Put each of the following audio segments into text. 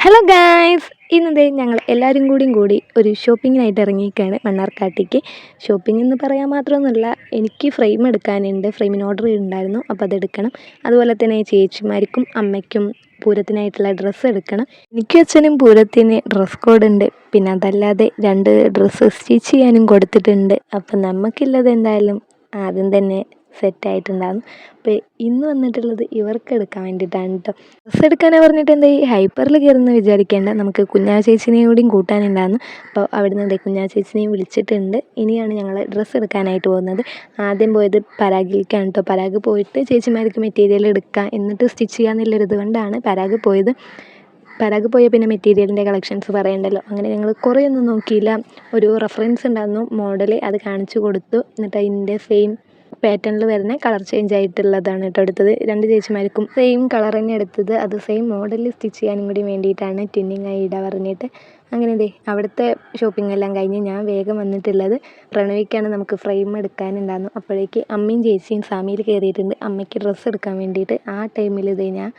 Hello guys, ഇന്നതേ ഞങ്ങൾ എല്ലാവരും കൂടി ഒരു ഷോപ്പിങ്ങിനായിട്ട് ഇറങ്ങിയിരിക്കുകയാണ് മണ്ണാർക്കാട്ടേക്ക്. ഷോപ്പിംഗ് എന്ന് പറയാൻ മാത്രമൊന്നുമില്ല, എനിക്ക് ഫ്രെയിം എടുക്കാനുണ്ട്. ഫ്രെയിമിന് ഓർഡർ ചെയ്തിട്ടുണ്ടായിരുന്നു, അപ്പോൾ അതെടുക്കണം. അതുപോലെ തന്നെ ചേച്ചിമാർക്കും അമ്മയ്ക്കും പൂരത്തിനായിട്ടുള്ള ഡ്രസ്സ് എടുക്കണം. എനിക്കും അച്ഛനും പൂരത്തിന് ഡ്രസ് കോഡ് ഉണ്ട്. പിന്നെ അതല്ലാതെ 2 ഡ്രസ്സ് സ്റ്റിച്ച് ചെയ്യാനും കൊടുത്തിട്ടുണ്ട്. അപ്പം നമുക്കുള്ളത് എന്തായാലും ആദ്യം തന്നെ സെറ്റായിട്ടുണ്ടാകും. അപ്പോൾ ഇന്ന് വന്നിട്ടുള്ളത് ഇവർക്ക് എടുക്കാൻ വേണ്ടിയിട്ടാണ് കേട്ടോ. ഡ്രസ്സ് എടുക്കാനാണ് പറഞ്ഞിട്ട് എന്താ ഈ ഹൈപ്പറിൽ കയറുമെന്ന് വിചാരിക്കേണ്ട, നമുക്ക് കുഞ്ഞാ ചേച്ചിനെയും കൂടിയും കൂട്ടാനുണ്ടായിരുന്നു. അപ്പോൾ അവിടുന്ന് എന്താ കുഞ്ഞാ ചേച്ചിനെയും വിളിച്ചിട്ടുണ്ട്. ഇനിയാണ് ഞങ്ങൾ ഡ്രസ്സ് എടുക്കാനായിട്ട് പോകുന്നത്. ആദ്യം പോയത് പരാഗിലേക്കാണ് കേട്ടോ. പരാഗ് പോയിട്ട് ചേച്ചിമാർക്ക് മെറ്റീരിയൽ എടുക്കാം, എന്നിട്ട് സ്റ്റിച്ച് ചെയ്യാമെന്നുള്ളൊരിത് കൊണ്ടാണ് പരാഗ് പോയത്. പരാഗ് പോയ പിന്നെ മെറ്റീരിയലിൻ്റെ കളക്ഷൻസ് പറയണ്ടല്ലോ. അങ്ങനെ ഞങ്ങൾ കുറേ ഒന്നും നോക്കിയില്ല. ഒരു റെഫറൻസ് ഉണ്ടായിരുന്നു മോഡൽ, അത് കാണിച്ചു കൊടുത്തു. എന്നിട്ട് അതിൻ്റെ സെയിം പാറ്റേണിൽ വരുന്ന കളർ ചേഞ്ച് ആയിട്ടുള്ളതാണ് കേട്ടോ എടുത്തത്. 2 ചേച്ചിമാർക്കും സെയിം കളർ തന്നെ എടുത്തത്. അത് സെയിം മോഡലിൽ സ്റ്റിച്ച് ചെയ്യാനും കൂടി വേണ്ടിയിട്ടാണ്, ട്വിന്നിങ് ആയി ഇടാൻ പറഞ്ഞിട്ട്. അങ്ങനെ ദേ അവിടുത്തെ ഷോപ്പിംഗ് എല്ലാം കഴിഞ്ഞ് ഞാൻ വേഗം വന്നിട്ടുള്ളത് പ്രണവിക്കാണ്. നമുക്ക് ഫ്രെയിം എടുക്കാനുണ്ടായിരുന്നു. അപ്പോഴേക്ക് അമ്മയും ചേച്ചിയും സാമിയിൽ കയറിയിട്ടുണ്ട് അമ്മയ്ക്ക് ഡ്രസ്സ് എടുക്കാൻ വേണ്ടിയിട്ട്. ആ ടൈമിൽ ഇതേ ഞാൻ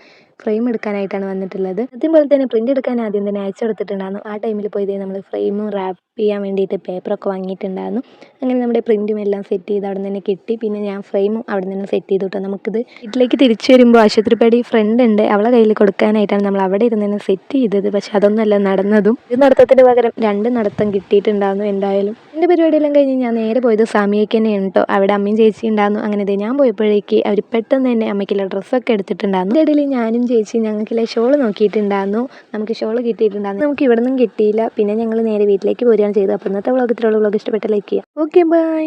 ഫ്രെയിം എടുക്കാനായിട്ടാണ് വന്നിട്ടുള്ളത്. അതുപോലെ തന്നെ പ്രിൻ്റ് എടുക്കാൻ ആദ്യം തന്നെ അയച്ചു കൊടുത്തിട്ടുണ്ടായിരുന്നു. ആ ടൈമിൽ പോയി നമ്മൾ ഫ്രെയിമും റാപ്പ് ചെയ്യാൻ വേണ്ടിയിട്ട് പേപ്പറൊക്കെ വാങ്ങിയിട്ടുണ്ടായിരുന്നു. അങ്ങനെ നമ്മുടെ പ്രിൻറ്റും എല്ലാം സെറ്റ് ചെയ്ത് അവിടെ നിന്ന് കിട്ടി. പിന്നെ ഞാൻ ഫ്രെയിമും അവിടെ നിന്ന് സെറ്റ് ചെയ്തു കേട്ടോ. നമുക്കിത് വീട്ടിലേക്ക് തിരിച്ചു വരുമ്പോൾ ആശുപത്രിപ്പടി ഫ്രണ്ട് ഉണ്ട്, അവളെ കയ്യിൽ കൊടുക്കാനായിട്ടാണ് നമ്മൾ അവിടെ ഇരുന്ന് തന്നെ സെറ്റ് ചെയ്തത്. പക്ഷെ അതൊന്നുമല്ല നടന്നതും. ഒരു നടത്തത്തിന് പകരം 2 നടത്തം കിട്ടിയിട്ടുണ്ടായിരുന്നു. എന്തായാലും എൻ്റെ പരിപാടിയെല്ലാം കഴിഞ്ഞ് ഞാൻ നേരെ പോയത് സാമിയേക്ക് തന്നെയാണ് കേട്ടോ. അവിടെ അമ്മയും ചേച്ചി ഉണ്ടായിരുന്നു. അങ്ങനെ ഞാൻ പോയപ്പോഴേക്ക് അവർ പെട്ടെന്ന് തന്നെ അമ്മയ്ക്കുള്ള ഡ്രസ്സൊക്കെ എടുത്തിട്ടുണ്ടായിരുന്നു. അതിൻ്റെ ഇടയിൽ ഞാനും ചേച്ചി ഞങ്ങൾക്കുള്ള ഷോൾ നോക്കിയിട്ടുണ്ടായിരുന്നു. നമുക്ക് ഷോൾ കിട്ടിയിട്ടുണ്ടായിരുന്നു. നമുക്ക് ഇവിടെ നിന്നും കിട്ടിയില്ല. പിന്നെ ഞങ്ങൾ നേരെ വീട്ടിലേക്ക് പോരുകയാണ് ചെയ്തത്. അപ്പോൾ ഇന്നത്തെ വ്ളോഗ് ഇഷ്ടപ്പെട്ട ലൈക്ക് ചെയ്യുക. Okay bye.